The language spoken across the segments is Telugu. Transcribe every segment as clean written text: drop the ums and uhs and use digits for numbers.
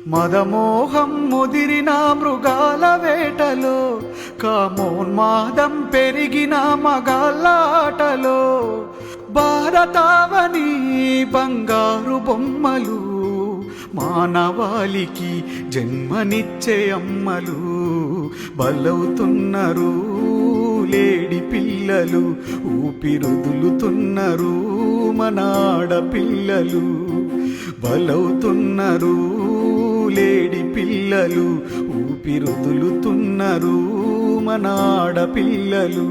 మదమోహం ముదిరిన మృగాల వేటలో, కామోన్మాదం పెరిగిన మగాళ్ళాటలో, భారతావని బంగారు బొమ్మలు, మానవాళికి జన్మనిచ్చే అమ్మలు, బలవుతున్నారు లేడి పిల్లలు, ఊపిరుదులుతున్నారు మన ఆడపిల్లలు, బలవుతున్నారు లేడి పిల్లలు, ఊపిరుదులుతున్నారు మన ఆడపిల్లలు.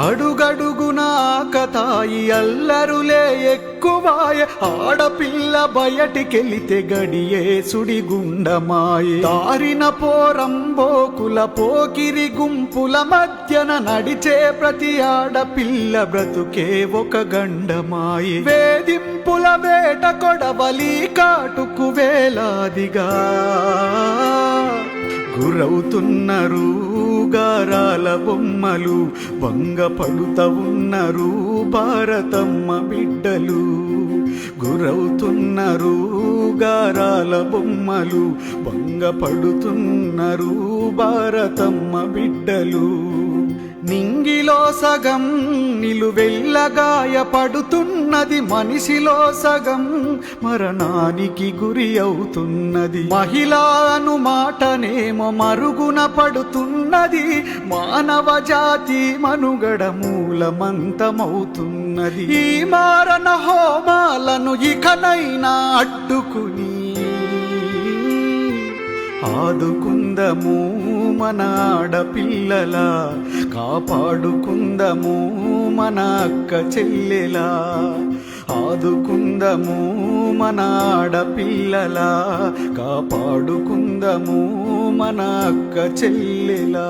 అడుగడుగున ఆకతాయి అల్లరులే ఎక్కువాయ, ఆడపిల్ల బయటికెళితే గడియే సుడిగుండమాయే, దారిన పోరంబోకుల పోకిరి గుంపుల మధ్యన నడిచే ప్రతి ఆడపిల్ల బ్రతుకే ఒక గండమాయే, వేధింపుల వేట కొడవలి కాటుకు వేలాదిగా గురవుతున్నారు గారాల బొమ్మలు, భంగపడుత ఉన్నారు భారతమ్మ బిడ్డలు, గురవుతున్నారు గారాల బొమ్మలు, భంగపడుతున్నారు భారతమ్మ బిడ్డలు. నింగిలో సగం నిలువెల్లగాయ పడుతున్నది, మనిషిలో సగం మరణానికి గురి అవుతున్నది, మహిళను మాటనేమో మరుగున పడుతున్నది, మానవ జాతి మనుగడ మూలమంతమవుతున్నది. ఈ మారణ హోమాలను ఇకనైనా అడ్డుకుని ఆదుకుందము మన ఆడపిల్లల, కాపాడుకుందము మన అక్క చెల్లెలా, ఆదుకుందము మన ఆడపిల్లల, కాపాడుకుందము మన అక్క చెల్లెలా.